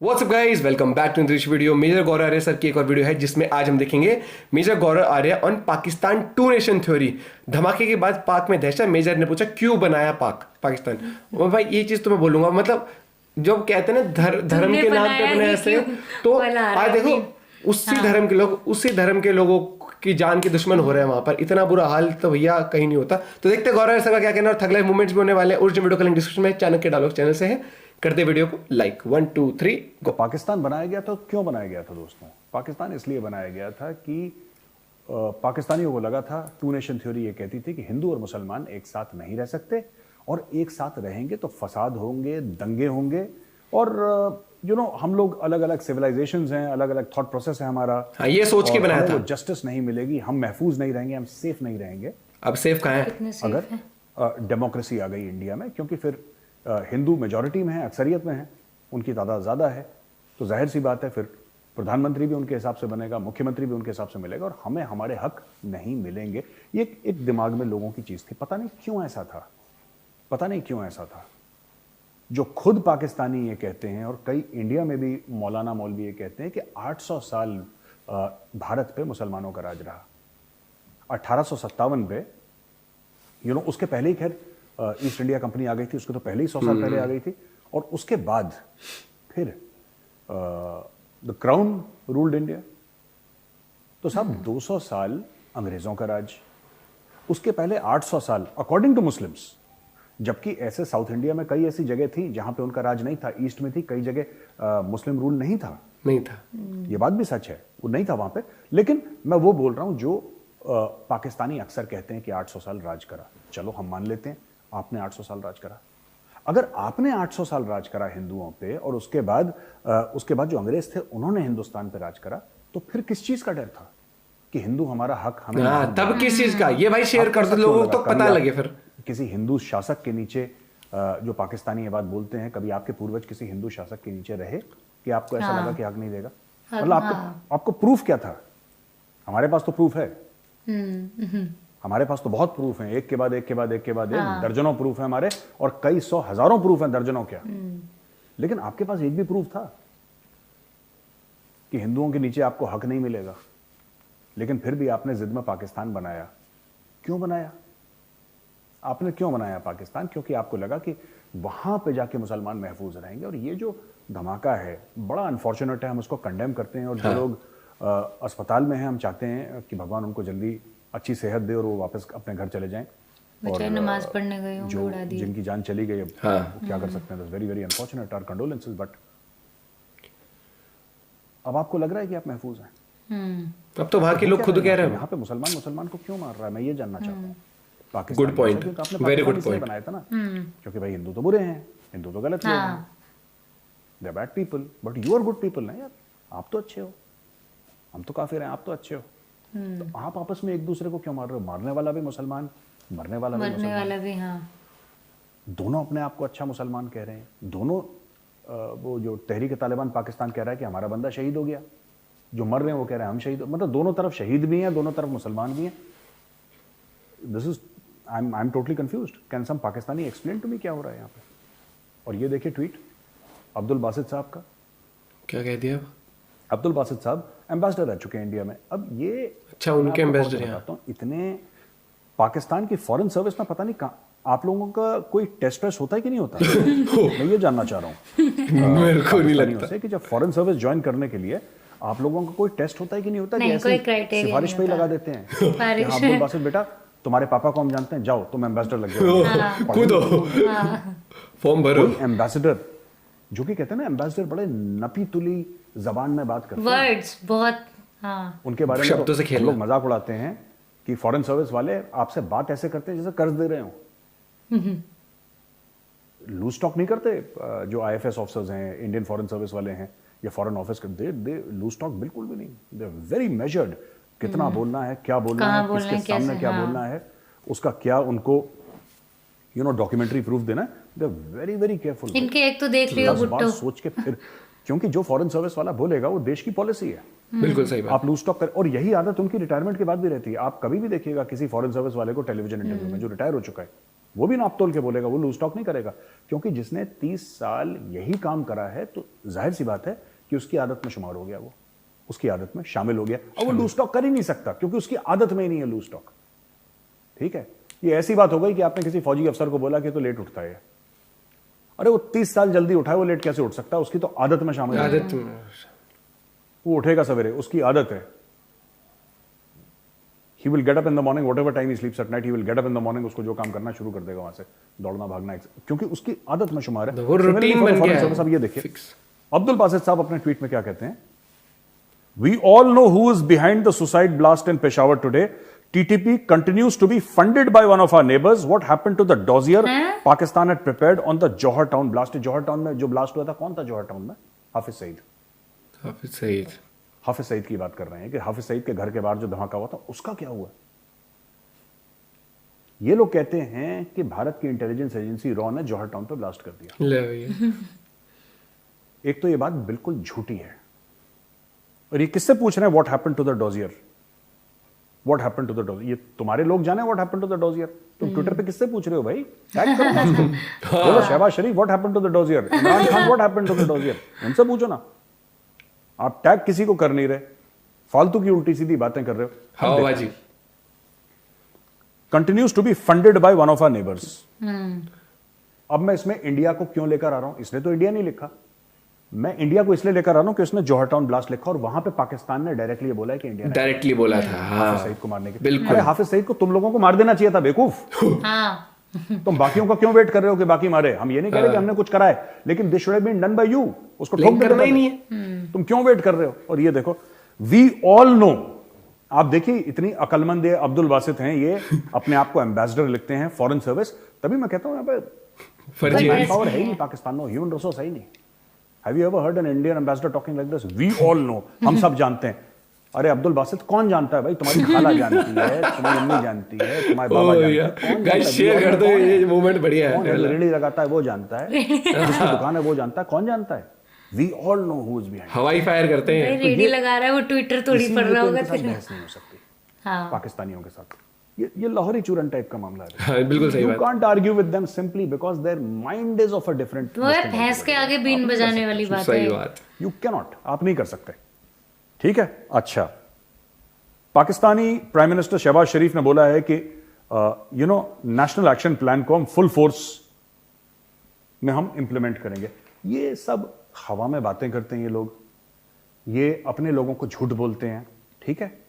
WhatsApp guys, welcome back to this video. Major Gaurav Arya sir की एक और वीडियो है जिसमें आज हम देखेंगे major Gaurav Arya on Pakistan two nation theory. धमाके के बाद पाक में दहशत, मेजर ने पूछा क्यों बनाया पाकिस्तान। और भाई ये चीज तो मैं बोलूंगा, मतलब जो कहते हैं ना धर्म के नाम पे अपने ऐसे, तो आज देखो उसी धर्म के लोग उसी धर्म के लोगों की जान के दुश्मन हो रहे हैं वहां पर। इतना बुरा हाल तो भैया कहीं नहीं होता। तो देखते हैं गौरव सर का क्या कहना और थग लाइव मूवमेंट्स भी होने वाले हैं। और जो वीडियो का लिंक डिस्क्रिप्शन में चाणक्य डायलॉग चैनल से है। करते वीडियो को लाइक 1 2 3 तो पाकिस्तान बनाया गया तो क्यों बनाया गया था दोस्तों? पाकिस्तान इसलिए बनाया गया था कि पाकिस्तानियों को लगा था, टू नेशन थ्योरी ये कहती थी कि हिंदू और मुसलमान एक साथ नहीं रह सकते, और एक साथ रहेंगे तो फसाद होंगे, दंगे होंगे, और हम लोग अलग अलग सिविलाइजेशंस हैं, अलग अलग थॉट प्रोसेस है हमारा। हाँ, ये सोच के बनाया था। जस्टिस नहीं मिलेगी, हम महफूज नहीं रहेंगे, हम सेफ नहीं रहेंगे। अब सेफ कहाँ है अगर डेमोक्रेसी आ गई इंडिया में, क्योंकि फिर हिंदू मेजॉरिटी में है, अक्सरियत में है, उनकी तादाद ज़्यादा है, तो जाहिर सी बात है फिर प्रधानमंत्री भी उनके हिसाब से बनेगा, मुख्यमंत्री भी उनके हिसाब से मिलेगा, और हमें हमारे हक नहीं मिलेंगे। ये एक दिमाग में लोगों की चीज़ थी। पता नहीं क्यों ऐसा था, पता नहीं क्यों ऐसा था। जो खुद पाकिस्तानी ये कहते हैं, और कई इंडिया में भी मौलाना मौलवी ये कहते हैं कि 800 साल भारत पे मुसलमानों का राज रहा। 1857 पे उसके पहले ही खैर ईस्ट इंडिया कंपनी आ गई थी, उसके तो पहले ही 100 साल पहले आ गई थी, और उसके बाद फिर द क्राउन रूल्ड इंडिया। तो साहब 200 साल अंग्रेजों का राज, उसके पहले 800 साल अकॉर्डिंग टू मुस्लिम्स, जबकि ऐसे साउथ इंडिया में कई ऐसी जगह थी जहां पे उनका राज नहीं था। ईस्ट में थी कई जगह मुस्लिम रूल नहीं था। ये बात भी सच है, वो नहीं था वहां पे। लेकिन मैं वो बोल रहा हूं जो पाकिस्तानी अक्सर कहते हैं कि 800 साल राज करा। चलो हम मान लेते हैं आपने 800 साल राज करा। अगर आपने 800 साल राज करा हिंदुओं पे, और उसके बाद जो अंग्रेज थे उन्होंने हिंदुस्तान पे राज करा, तो फिर किस चीज का डर था कि हिंदू हमारा हक हमें? तब किस चीज का? ये भाई शेयर कर दो, लोगों को पता लगे। फिर किसी हिंदू शासक के नीचे, जो पाकिस्तानी ये बात बोलते हैं, कभी आपके पूर्वज किसी हिंदू शासक के नीचे रहे कि आपको ऐसा लगा कि हक नहीं देगा? मतलब आपको प्रूफ क्या था? हमारे पास तो प्रूफ है, हमारे पास तो बहुत प्रूफ हैं, एक के बाद एक के बाद एक के बाद एक, दर्जनों प्रूफ है हमारे, और कई सौ हजारों प्रूफ हैं, दर्जनों क्या। लेकिन आपके पास एक भी प्रूफ था कि हिंदुओं के नीचे आपको हक नहीं मिलेगा? लेकिन फिर भी आपने जिद में पाकिस्तान बनाया। क्यों बनाया आपने? क्यों बनाया पाकिस्तान? क्योंकि आपको लगा कि वहां पे जाके मुसलमान महफूज रहेंगे। और ये जो धमाका है बड़ा अनफॉर्चुनेट है, हम उसको कंडेम करते हैं। और जो लोग अस्पताल में हैं, हम चाहते हैं कि भगवान उनको जल्दी अच्छी सेहत दे और वो वापस अपने घर चले जाएं। और नमाज पढ़ने गए हों, जो जिनकी जान चली गई, अब क्या कर सकते हैं? Very very unfortunate, our condolences. But अब आपको लग रहा है कि आप महफूज हैं। अब तो वहां के लोग खुद कह रहे हैं यहाँ पे मुसलमान को क्यों मार रहा है, मैं ये जानना चाहता हूँ। Good point, very good point. बनाया था ना क्योंकि भाई हिंदू तो बुरे हैं, हिंदू तो गलत लोग हैं, they are bad people, but you are good people ना यार। आप तो अच्छे हो, हम तो काफिर हैं, आप तो अच्छे हो। तो आप आपस में एक दूसरे को क्यों मार रहे हो? मारने वाला भी मुसलमान, मरने वाला भी। हाँ। दोनों अपने आप को अच्छा मुसलमान कह रहे हैं। दोनों वो जो तहरीक तालिबान पाकिस्तान कह रहा है कि हमारा बंदा शहीद हो गया, जो मर रहे हैं वो कह रहे हैं हम शहीद। मतलब दोनों तरफ शहीद भी हैं, दोनों तरफ मुसलमान भी हैं। This is I am totally confused. Can some Pakistani explain to me क्या हो रहा है यहाँ पे? और ये देखिए ट्वीट अब्दुल बासित साहब का। क्या कह दिया? अब्दुल बासित साहब एम्बेसडर रह चुके हैं इंडिया में। अब ये अच्छा, उनके एम्बेसडर हैं। इतने पाकिस्तान की फॉरेन सर्विस में पता नहीं कहाँ आप लोगों का कोई टेस्ट होता है कि नहीं होता? मैं ये जानना चाह रहा हूँ। मेरे को नहीं लगता कि जब फॉरेन सर्विस ज्वाइन करने के लिए आप लोगों का कोई टेस्ट होता है कि नहीं होता? कि ऐसे सिफारिश पे ही लगा देते हैं अब्दुल बासित बेटा तुम्हारे पापा को हम जानते हैं, जाओ तुम एम्बेसडर लग जाओ, कूदो, फॉर्म भरो। एम्बेसडर जो कि कहते हैं ना, एम्बेसडर बड़े नपी तुली जबान में बात करते हैं, वर्ड्स बहुत, उनके बारे में शब्दों से लोग मजाक उड़ाते हैं कि फॉरेन सर्विस वाले आपसे बात ऐसे करते हैं जैसे कर्ज दे रहे हो। लूज टॉक नहीं करते जो आईएफएस ऑफिसर्स हैं, इंडियन फॉरेन सर्विस वाले हैं या फॉरेन ऑफिस करते, दे लूज टॉक बिल्कुल भी नहीं। They very measured. कितना बोलना है, क्या बोलना है, किसके सामने क्या बोलना है, उसका क्या उनको डॉक्यूमेंट्री प्रूफ देना है। They very very careful. इनके एक तो देख लियो भुट्टो सोच के फिर, क्योंकि जो फॉरेन सर्विस वाला बोलेगा वो देश की पॉलिसी है। बिल्कुल सही बात। आप लूज टॉक कर, और यही आदत उनकी रिटायरमेंट के बाद भी रहती है। आप कभी भी देखिएगा किसी फॉरेन सर्विस वाले को टेलीविजन इंटरव्यू में, जो रिटायर हो चुका है, वो भी नाप तोल के बोलेगा, वो लूज टॉक नहीं करेगा, क्योंकि जिसने 30 साल यही काम करा है तो जाहिर सी बात है कि उसकी आदत में शुमार हो गया, वो उसकी आदत में शामिल हो गया। अब वो लूज टॉक कर ही नहीं सकता क्योंकि उसकी आदत में ही नहीं है लूज टॉक। ठीक है, ये ऐसी बात हो गई कि आपने किसी फौजी अफसर को बोला कि तो लेट उठता है, अरे वो 30 साल जल्दी उठा है, वो लेट कैसे उठ सकता है? उसकी तो आदत में शामिल है, आदत में। वो उठेगा सवेरे, उसकी आदत है। He will get up in the morning, whatever time he sleeps at night, he will get up in the morning, उसको जो काम करना शुरू कर देगा वहां से, दौड़ना भागना, क्योंकि उसकी आदत में शुमार है। वो रूटीन बन गया है। अब ये देखिए अब्दुल बासित साहब अपने ट्वीट में क्या कहते हैं, We all know who is behind the suicide blast in Peshawar today. TTP continues to be funded by one of our neighbors. What happened to the dossier Pakistan had prepared on the Johar Town blast? Johar Town में जो blast हुआ था, कौन था Johar Town में? हाफिज सईद। हाफिज सईद। हाफिज सईद की बात कर रहे हैं कि हाफिज सईद के घर के बाहर जो धमाका हुआ था उसका क्या हुआ? ये लोग कहते हैं कि भारत की इंटेलिजेंस एजेंसी रॉ ने जौहर टाउन पे ब्लास्ट कर दिया। ले भैया। एक तो ये बात बिल्कुल झूठी है, और ये किससे पूछ रहे हैं what happened to the dossier? What happened to the dossier? ये तुम्हारे लोग जाने what happened to the dossier? तुम ट्विटर पे किससे पूछ रहे हो भाई? टैग करो ना उसको। बोलो Shahbaz Sharif what happened to the dossier, Imran Khan what happened to the dossier, उनसे पूछो ना। आप टैग किसी को कर नहीं रहे, फालतू की उल्टी सीधी बातें कर रहे हो। हवाबाजी। Continues to be funded by one of our neighbours. अब मैं इसमें इंडिया को क्यों लेकर आ रहा हूं? इसने तो इंडिया नहीं लिखा, मैं इंडिया को इसलिए लेकर आ रहा हूं कि उसने जौहर टाउन ब्लास्ट लिखा और वहां पे पाकिस्तान ने डायरेक्टली ये बोला है कि इंडिया ने डायरेक्टली बोला था। हाँ। हाफिज सईद को मारने के। बिल्कुल। अरे हाफिज सईद को तुम लोगों को मार देना चाहिए था बेवकूफ। हाँ। तुम बाकियों का क्यों वेट कर रहे हो कि बाकी मारे? हम ये नहीं कह रहे कि हमने कुछ करा है, लेकिन this should have been done by you. उसको ठोक करना ही देना नहीं है। तुम क्यों वेट कर रहे हो? और ये देखो, वी ऑल नो, आप देखिए इतनी अकलमंद अब्दुल बासित हैं, ये अपने आप को एम्बेसडर लिखते हैं फॉरेन सर्विस। तभी मैं कहता हूं यहाँ पे फर्जी है। पावर है ही नहीं पाकिस्तान में, ह्यूमन रिसोर्स है ही नहीं। Have you ever heard an Indian ambassador talking like this? We all know, हम सब जानते हैं। अरे अब्दुल बासित कौन जानता है भाई? तुम्हारी खाला जानती है, तुम्हारी अम्मी जानती है, तुम्हारे बाबा जानते हैं। गाइस शेयर कर दो, ये मूवमेंट बढ़िया है। कौन रेडी लगाता है वो जानता है, जिसकी दुकान है वो जानता है, कौन जानता है? We all know who is behind. हवाई फायर करते हैं। रेडी लगा रहा है वो, ट्विटर थोड़ी पढ़ रहा होगा इसीलिए तो इनके साथ तेरा। बहस नहीं हो सकती हाँ। पाकिस्तानियों के साथ। ये लाहौरी चूरन टाइप का मामला है। हाँ, बिल्कुल सही You बात। can't argue with them simply because their mind is of a different. वो है भैंस के आगे बीन बजाने वाली बात सही है। बात। You cannot, आप नहीं कर सकते। ठीक है, अच्छा। पाकिस्तानी प्राइम मिनिस्टर शहबाज शरीफ ने बोला है कि नेशनल एक्शन प्लान को हम फुल फोर्स में हम इंप्लीमेंट करेंगे। ये सब हवा में बातें करते हैं ये लोग, ये अपने लोगों को झूठ बोलते हैं। ठीक है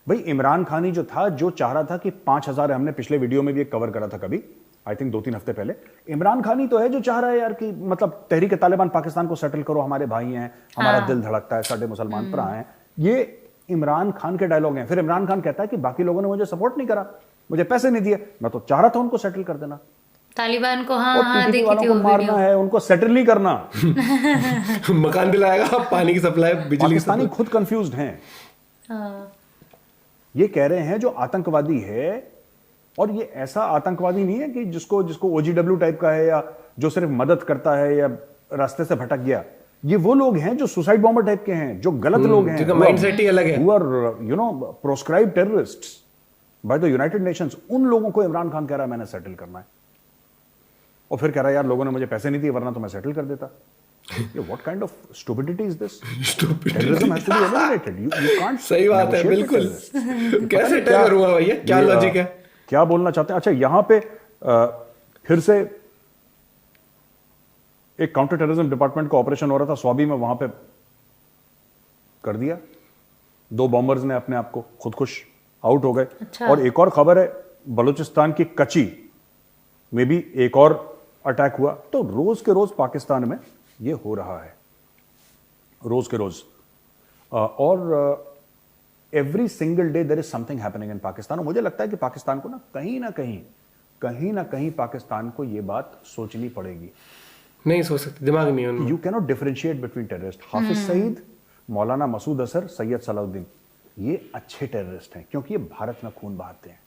भाई, इमरान खान ही जो था, जो चाह रहा था कि 5,000, हमने पिछले वीडियो में भी एक कवर करा था कभी, आई थिंक 2-3 हफ्ते पहले। इमरान खान ही तो है जो चाह रहा है यार कि मतलब तहरीक तालिबान पाकिस्तान को सेटल करो, हमारे भाई हैं, हमारा दिल धड़कता है, साढ़े मुसलमान भरा हैं। ये इमरान खान के डायलॉग हैं। फिर इमरान खान कहता है कि बाकी लोगों ने मुझे सपोर्ट नहीं करा, मुझे पैसे नहीं दिए, मैं तो चाह रहा था उनको सेटल कर देना। तालिबान को हाँ और हाँ TTP देखी वालों थी को वो मारना वीडियो। है, उनको सेटल नहीं करना। मकान दिलाएगा, पानी की सप्लाई, बिजली की पाकिस्तानी सप्लाई। खुद कंफ्यूज्ड हैं। हाँ। ये कह रहे हैं जो आतंकवादी है, और ये ऐसा आतंकवादी नहीं है कि जिसको OGW टाइप का है या जो सिर्फ मदद करता है या रास्ते से भटक गया। ये वो लोग हैं जो सुसाइड बॉम्बर टाइप के हैं, जो गलत लोग हैं, जिनका माइंडसेट ही अलग है, who are proscribed terrorists by the United Nations। उन लोगों को इमरान खान कह रहा है मैंने सेटल करना है, और फिर कह रहा है यार लोगों ने मुझे पैसे नहीं दिए वरना तो मैं सेटल कर देता। What kind of stupidity is this? Terrorism has to be eliminated. You can't. सही बात है, negotiate with बिल्कुल। terrorists। कैसे टेरर हुआ भैया? क्या लॉजिक है? क्या बोलना चाहते हैं? अच्छा, यहां पे फिर से एक काउंटर टेररिज्म डिपार्टमेंट का ऑपरेशन हो रहा था स्वाबी में, वहां पे कर दिया। 2 बॉम्बर्स ने अपने आप को खुदकुश आउट हो गए। अच्छा। और एक और खबर है, बलूचिस्तान की कची में भी एक और अटैक हुआ। तो रोज के रोज पाकिस्तान में ये हो रहा है, रोज के रोज। और every single day there is something happening in Pakistan. मुझे लगता है कि पाकिस्तान को ना कहीं पाकिस्तान को ये बात सोचनी पड़ेगी। नहीं सोच सकते, दिमाग नहीं है उनमें। You cannot differentiate between terrorist. Hafiz Saeed, मौलाना मसूद अजहर, सैयद सलाउद्दीन, ये अच्छे टेररिस्ट हैं क्योंकि ये भारत में खून बहाते हैं।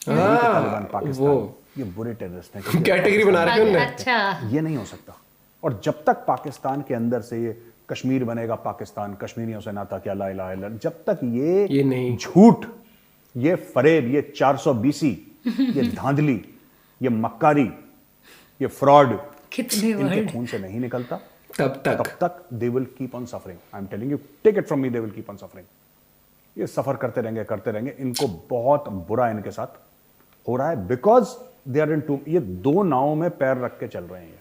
तालिबान पाकिस्तान, ये बुरे टेररिस्ट हैं। कैटेगरी बना रखे उन्होंने। अच्छा। ये नहीं हो सकता। और जब तक पाकिस्तान के अंदर से ये कश्मीर बनेगा पाकिस्तान, कश्मीरियों से नाता क्या, ला इलाहा इल्लल्लाह, जब तक ये नहीं झूठ, ये फरेब, ये 420, ये धांधली ये मक्कारी, ये फ्रॉड कितने इनके वर्ड खून से नहीं निकलता, तब तब तक तक they will keep on suffering. I am telling you, take it from me, they will keep on suffering. ये सफर करते रहेंगे। इनको बहुत बुरा इनके साथ हो रहा है, because they are in two, ये दो नावों में पैर रख के चल रहे हैं।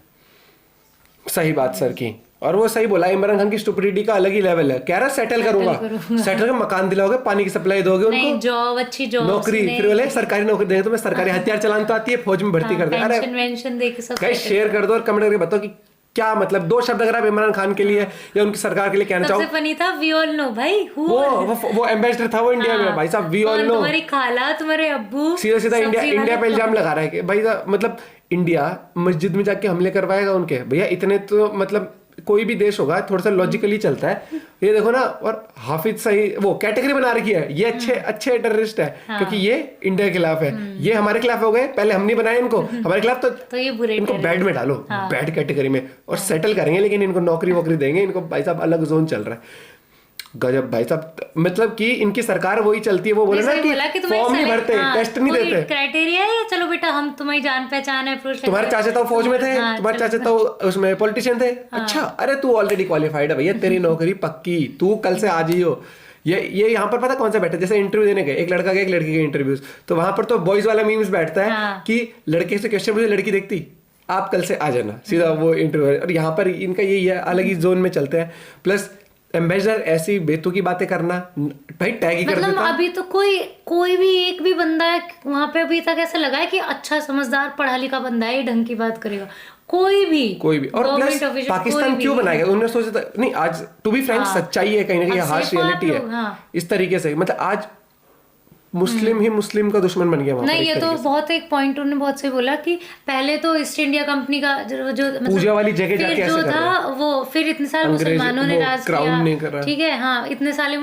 सही बात सर की, और वो सही बोला, इमरान खान की स्टुपिडिटी का अलग ही लेवल है। कह रहा सेटल करूंगा, सेटल कर मकान दिलाओगे, पानी की सप्लाई दोगे नहीं, उनको, जॉब अच्छी जॉब नौकरी, फिर बोले सरकारी नौकरी देंगे तुम्हें, सरकारी हथियार चलाना तो आती है, फौज में भर्ती कर दे। अरे पेंशन वेंशन दे के सब गाइस शेयर कर दो और कमेंट करके बताओ कि क्या मतलब, दो शब्द अगर आप इमरान खान के लिए या उनकी सरकार के लिए कहना चाहो। सबसे फनी था वी ऑल नो भाई, वो एम्बेसडर था वो इंडिया में, भाई साहब वी ऑल नो, तुम्हारी खाला तुम्हारे अब्बू सीधा सीधा इंडिया सब्जी इंडिया पे वाले इल्जाम लगा रहा है कि भाई साहब, मतलब इंडिया मस्जिद में जाके हमले करवाएगा उनके, भैया इतने तो मतलब कोई भी देश होगा थोड़ा सा लॉजिकली चलता है। ये देखो ना, और हाफिज सही वो कैटेगरी बना रखी है, ये अच्छे टेररिस्ट है क्योंकि ये इंडिया के खिलाफ है, ये हमारे खिलाफ हो गए, पहले हम नहीं बनाए इनको, हमारे खिलाफ तो ये बुरे इनको बैड में डालो, बैड कैटेगरी में, और सेटल करेंगे, लेकिन इनको नौकरी वोकरी देंगे, इनको भाई साहब अलग जोन चल रहा है। गजब भाई साहब, मतलब कि इनकी सरकार वही चलती है, वो बोले ना कि फॉर्म नहीं भरते, टेस्ट नहीं देते, क्राइटेरिया है, चलो बेटा हम तुम्हारी जान पहचान है, तुम्हारे चाचा तो फौज में थे, तुम्हारे चाचा तो उसमें पॉलिटिशियन थे, अच्छा अरे तू ऑलरेडी क्वालिफाइड है भैया, तेरी नौकरी पक्की, तू कल से आ जाइयो। ये यहाँ पर पता कौन सा बैठा, जैसे इंटरव्यू देने गए, एक लड़का गया एक लड़की के इंटरव्यूज, तो वहां पर तो बॉयज वाला मीम्स बैठता है कि लड़के से क्वेश्चन पूछे, लड़की देखती आप कल से आ जाना, सीधा वो इंटरव्यू। और यहाँ पर इनका यही है, अलग ही जोन में चलते हैं। प्लस एम्बेसडर ऐसी बेतुकी बातें करना, भाई टैग ही कर मतलब देता। अभी तो कोई भी एक भी बंदा है वहां पे अभी तक ऐसा लगा है कि अच्छा समझदार पढ़ा लिखा बंदा है, ये ढंग की बात करेगा, कोई भी और प्लस पाकिस्तान क्यों बनाएगा, उन्होंने सोचा था नहीं, आज टू बी फ्रैंक सच्चाई है, कहीं ना कहीं हार्श रियलिटी है इस तरीके से, मतलब आज मुस्लिम ही मुस्लिम का दुश्मन बन गया। नहीं, ये तो बहुत एक पॉइंट उन्होंने बहुत सही बोला कि पहले तो ईस्ट इंडिया कंपनी का जो मतलब पूजा वाली जगह जाके जो था वो, फिर इतने साल मुसलमानों ने राज किया, ठीक है, हाँ इतने साल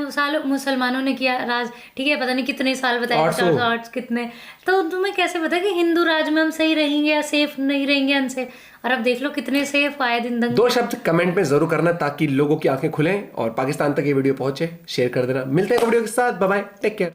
मुसलमानों ने किया राज, ठीक है, पता नहीं कितने साल बताए, 408 कितने, तो तुम्हें कैसे पता कि हिंदू राज में हम सही रहेंगे या सेफ नहीं रहेंगे उनसे, और अब देख लो कितने सेफ आए दिन दंगे। 2 शब्द कमेंट में जरूर करना ताकि लोगों की आंखें खुलें और पाकिस्तान तक ये वीडियो पहुंचे, शेयर कर देना। मिलते हैं वीडियो के साथ, बाय बाय, टेक केयर।